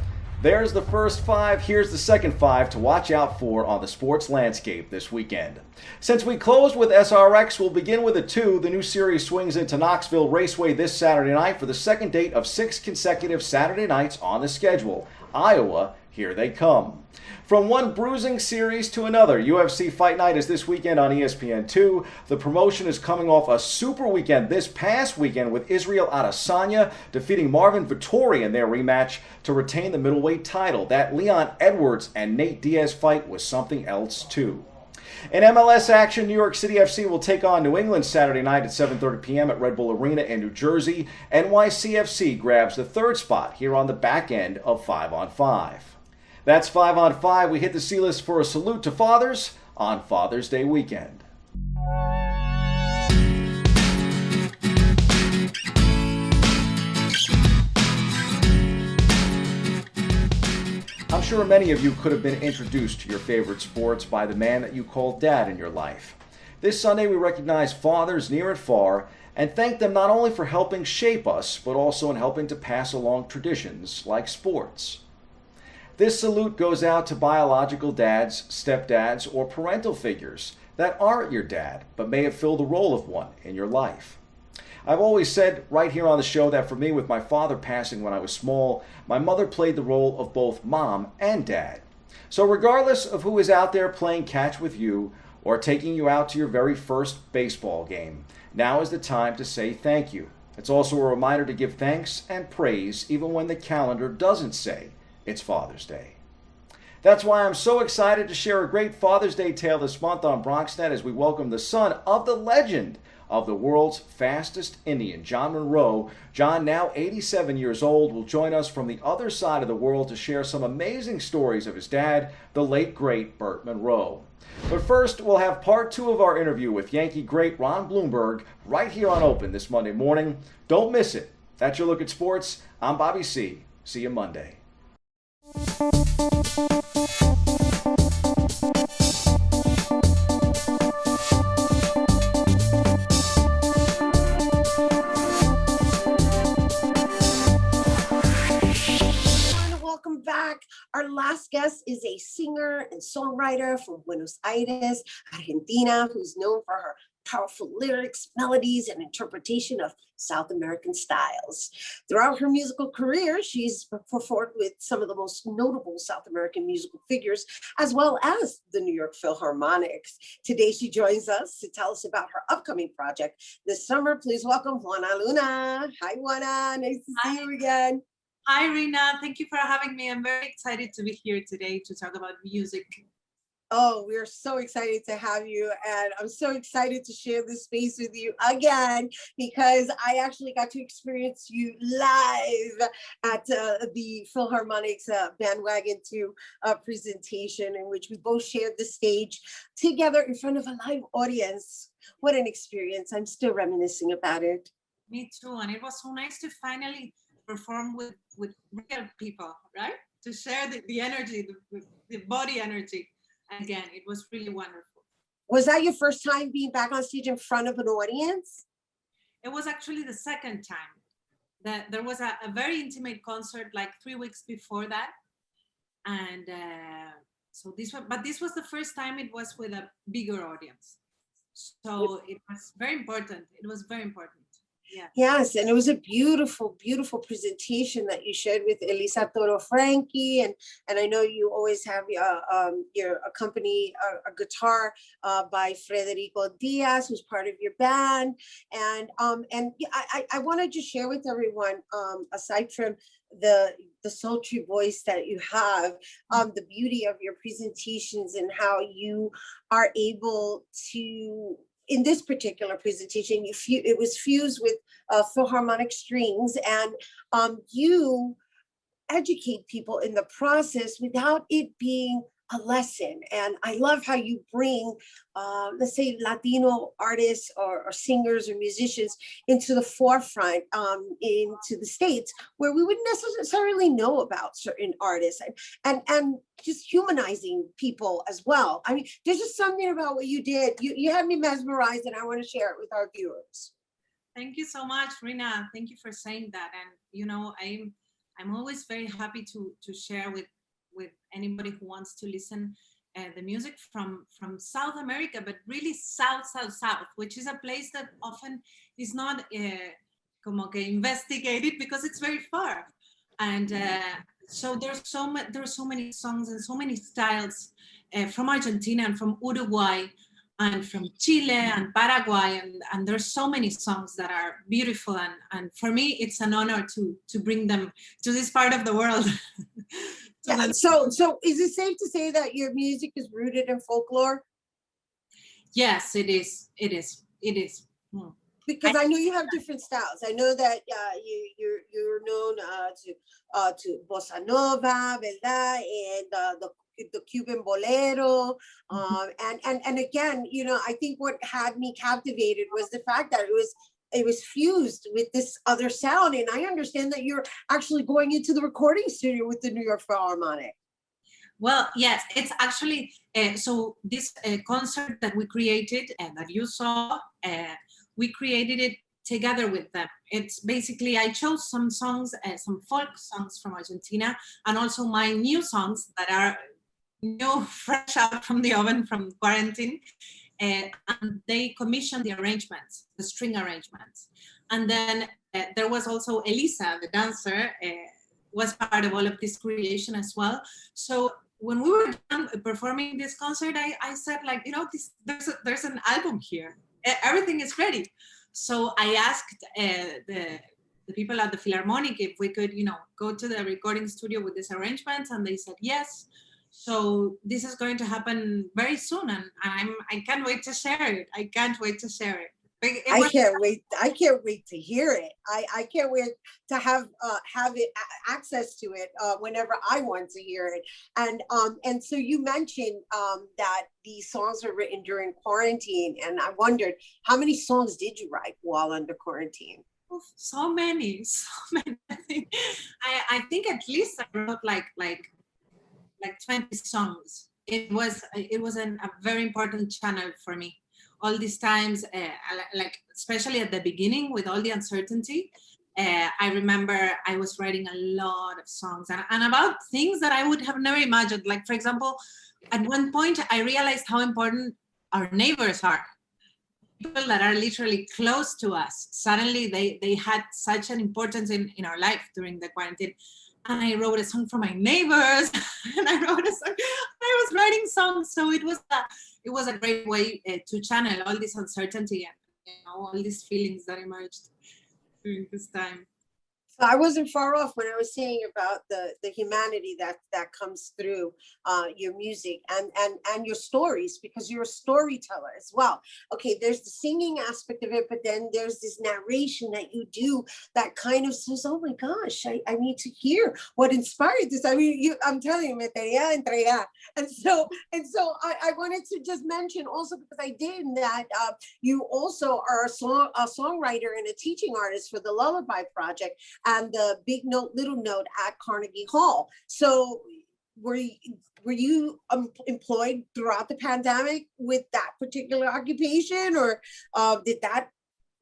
There's the first 5. Here's the second 5 to watch out for on the sports landscape this weekend. Since we closed with SRX, we'll begin with a 2. The new series swings into Knoxville Raceway this Saturday night for the second date of 6 consecutive Saturday nights on the schedule. Iowa, here they come. From one bruising series to another, UFC Fight Night is this weekend on ESPN2. The promotion is coming off a super weekend this past weekend with Israel Adesanya defeating Marvin Vettori in their rematch to retain the middleweight title. That Leon Edwards and Nate Diaz fight was something else too. In MLS action, New York City FC will take on New England Saturday night at 7:30 p.m. at Red Bull Arena in New Jersey. NYCFC grabs the 3rd spot here on the back end of 5 on 5. That's 5 on 5. We hit the C-list for a salute to fathers on Father's Day weekend. I'm sure many of you could have been introduced to your favorite sports by the man that you call dad in your life. This Sunday we recognize fathers near and far and thank them not only for helping shape us, but also in helping to pass along traditions like sports. This salute goes out to biological dads, stepdads, or parental figures that aren't your dad, but may have filled the role of one in your life. I've always said right here on the show that for me, with my father passing when I was small, my mother played the role of both mom and dad. So regardless of who is out there playing catch with you or taking you out to your very first baseball game, now is the time to say thank you. It's also a reminder to give thanks and praise even when the calendar doesn't say it's Father's Day. That's why I'm so excited to share a great Father's Day tale this month on BronxNet as we welcome the son of the legend of the world's fastest Indian, John Monroe. John, now 87 years old, will join us from the other side of the world to share some amazing stories of his dad, the late, great Burt Monroe. But first, we'll have part 2 of our interview with Yankee great Ron Blomberg right here on Open this Monday morning. Don't miss it. That's your look at sports. I'm Bobby C. See you Monday. Welcome back. Our last guest is a singer and songwriter from Buenos Aires, Argentina, who's known for her powerful lyrics, melodies, and interpretation of South American styles. Throughout her musical career, she's performed with some of the most notable South American musical figures, as well as the New York Philharmonics. Today, she joins us to tell us about her upcoming project this summer. Please welcome Juana Luna. Hi, Juana. Nice to see you again. Hi, Rhina. Thank you for having me. I'm very excited to be here today to talk about music. Oh, we're so excited to have you. And I'm so excited to share this space with you again, because I actually got to experience you live at the Philharmonic's Bandwagon 2 presentation, in which we both shared the stage together in front of a live audience. What an experience. I'm still reminiscing about it. Me too. And it was so nice to finally perform with real people, right? To share the energy, the body energy. Again, it was really wonderful. Was that your first time being back on stage in front of an audience? It was actually the second time. That there was a very intimate concert like 3 weeks before that. And so this was the first time it was with a bigger audience. So it was very important. It was very important. Yeah. Yes, and it was a beautiful, beautiful presentation that you shared with Elisa Toro Frankie, and I know you always have your accompany a guitar by Federico Diaz, who's part of your band, and I want to just share with everyone, aside from the sultry voice that you have, the beauty of your presentations and how you are able to. In this particular presentation, it was fused with Philharmonic strings, and you educate people in the process without it being a lesson. And I love how you bring, let's say, Latino artists or singers or musicians into the forefront, into the States, where we wouldn't necessarily know about certain artists, and just humanizing people as well. I mean, there's just something about what you did. You had me mesmerized, and I want to share it with our viewers. Thank you so much, Rhina. Thank you for saying that. And you know, I I'm always very happy to share with anybody who wants to listen the music from South America, but really south, which is a place that often is not como que investigated because it's very far. And so there's so many songs and so many styles from Argentina and from Uruguay and from Chile and Paraguay, and there's so many songs that are beautiful, and for me it's an honor to bring them to this part of the world. So is it safe to say that your music is rooted in folklore? Yes, it is. Because I know you have different styles. I know that you're known to bossa nova, ¿verdad? And the Cuban bolero, and again, you know, I think what had me captivated was the fact that it was fused with this other sound. And I understand that you're actually going into the recording studio with the New York Philharmonic. Well, yes, it's actually so this concert that we created and that you saw. We created it together with them. It's basically, I chose some songs, some folk songs from Argentina, and also my new songs that are new, fresh out from the oven from quarantine. And they commissioned the arrangements, the string arrangements. And then there was also Elisa, the dancer, was part of all of this creation as well. So when we were done performing this concert, I said, like, you know, there's an album here. Everything is ready. So I asked the people at the Philharmonic if we could, you know, go to the recording studio with these arrangements, and they said yes. So this is going to happen very soon, and I can't wait to share it. I can't wait to share it. I can't wait. I can't wait to hear it. I can't wait to have it access to it whenever I want to hear it. And so you mentioned that these songs were written during quarantine, and I wondered how many songs did you write while under quarantine? So many. I think at least I wrote like 20 songs. It was a very important channel for me. All these times, like especially at the beginning with all the uncertainty, I remember I was writing a lot of songs and about things that I would have never imagined. Like, for example, at one point I realized how important our neighbors are. People that are literally close to us. Suddenly they had such an importance in our life during the quarantine. And I wrote a song for my neighbors, and I wrote a song. I was writing songs, so it was a great way to channel all this uncertainty and, you know, all these feelings that emerged during this time. So I wasn't far off when I was saying about the humanity that comes through your music and your stories, because you're a storyteller as well. Okay, there's the singing aspect of it, but then there's this narration that you do that kind of says, oh my gosh, I need to hear what inspired this. I mean, I'm telling you, me quería entregar. And so I wanted to just mention also, because I did that, you also are a songwriter and a teaching artist for the Lullaby Project and the Big Note, Little Note at Carnegie Hall. So were you employed throughout the pandemic with that particular occupation, or did that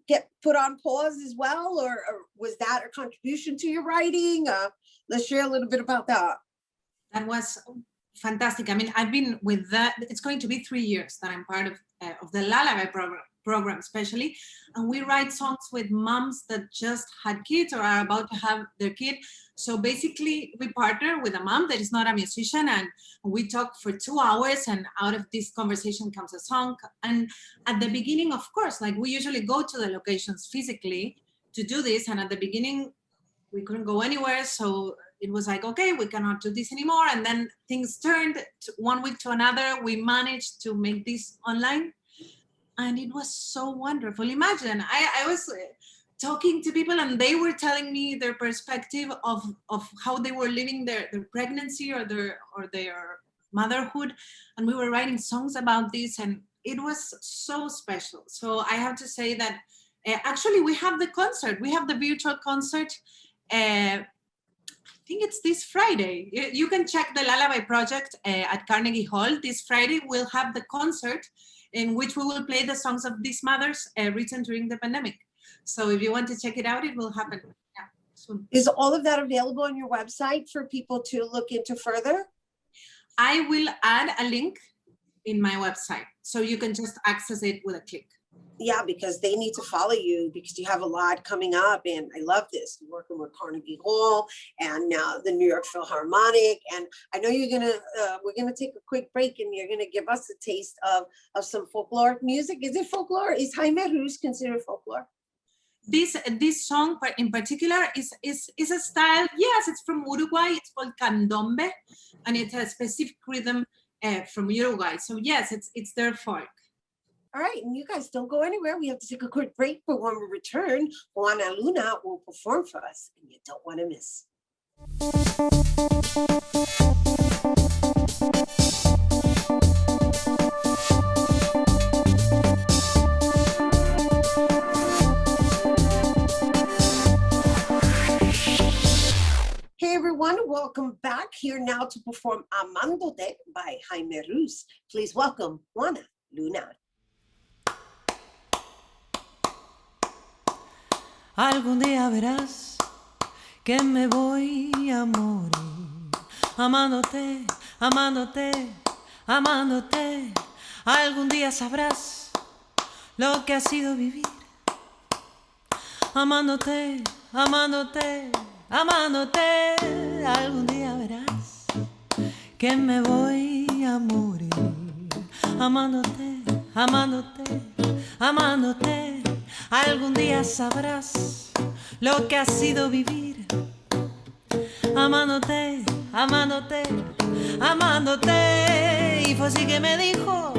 get put on pause as well, or was that a contribution to your writing? Let's share a little bit about that. That was fantastic. I mean, I've been with that. It's going to be 3 years that I'm part of the Lullaby program especially, and we write songs with moms that just had kids or are about to have their kid. So basically we partner with a mom that is not a musician, and we talk for 2 hours, and out of this conversation comes a song. And at the beginning, of course, like, we usually go to the locations physically to do this, and at the beginning we couldn't go anywhere, so it was like, okay, we cannot do this anymore. And then things turned 1 week to another. We managed to make this online, and it was so wonderful. Imagine, I was talking to people, and they were telling me their perspective of how they were living their pregnancy or their motherhood, and we were writing songs about this, and it was so special. So I have to say that actually we have the concert, we have the virtual concert. I think it's this Friday. You can check the Lullaby Project at Carnegie Hall. This Friday we'll have the concert in which we will play the songs of these mothers written during the pandemic. So if you want to check it out, it will happen. Yeah. soon. Is all of that available on your website for people to look into further? I will add a link in my website, so you can just access it with a click. Yeah, because they need to follow you because you have a lot coming up, and I love this. You're working with Carnegie Hall and now the New York Philharmonic, and I know we're gonna take a quick break, and you're gonna give us a taste of some folklore music. Is it folklore? Is Jaime Rus considered folklore? This song in particular is a style. Yes, it's from Uruguay. It's called candombe, and it's a specific rhythm from Uruguay. So yes, it's their folk. All right, and you guys don't go anywhere. We have to take a quick break, but when we return, Juana Luna will perform for us, and you don't want to miss. Hey everyone, welcome back. Here now to perform Amándote by Jaime Rus. Please welcome Juana Luna. Algún día verás que me voy a morir, amándote, amándote, amándote. Algún día sabrás lo que ha sido vivir, amándote, amándote, amándote. Algún día verás que me voy a morir, amándote, amándote, amándote. Algún día sabrás lo que ha sido vivir, amándote, amándote, amándote. Y fue así que me dijo,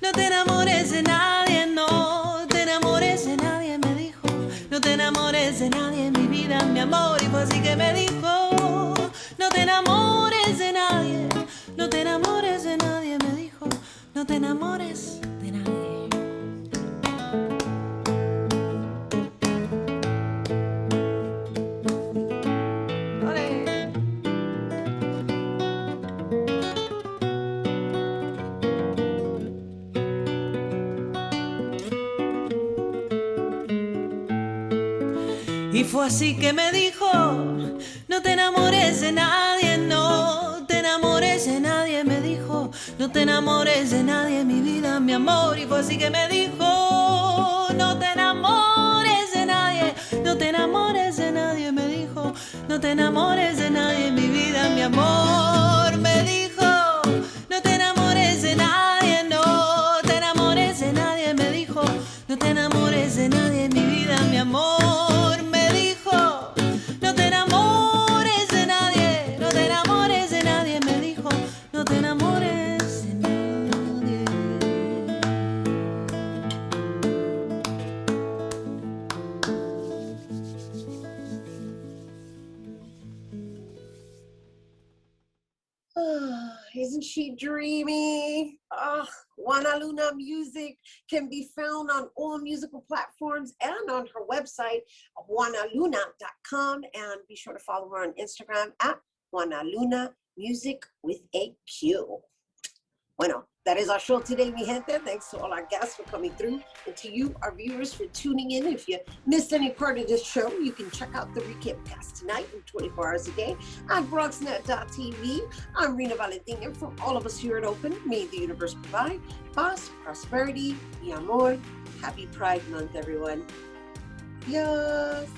no te enamores de nadie, no te enamores de nadie, me dijo, no te enamores de nadie, mi vida, mi amor. Y fue así que me dijo, no te enamores de nadie, no te enamores de nadie, me dijo, no te enamores de nadie. Y fue así que me dijo, no te enamores de nadie, no te enamores de nadie, me dijo, no te enamores de nadie, mi vida, mi amor. Y fue así que me dijo, no te enamores de nadie, no te enamores de nadie, me dijo, no te enamores de nadie, mi vida, mi amor. Me dijo, no te enamores de nadie, no te enamores de nadie, me dijo, no te enamores de nadie, mi vida, mi amor. Isn't she dreamy? Juana Luna music can be found on all musical platforms and on her website, juanaluna.com. And be sure to follow her on Instagram at Juana Luna Music with a Q. Bueno, that is our show today, mi gente. Thanks to all our guests for coming through, and to you, our viewers, for tuning in. If you missed any part of this show, you can check out the recap cast tonight and 24 hours a day at BronxNet.tv. I'm Rhina Valentin, and from all of us here at Open, may the universe provide paz, prosperity, y amor. Happy Pride Month, everyone. Yes.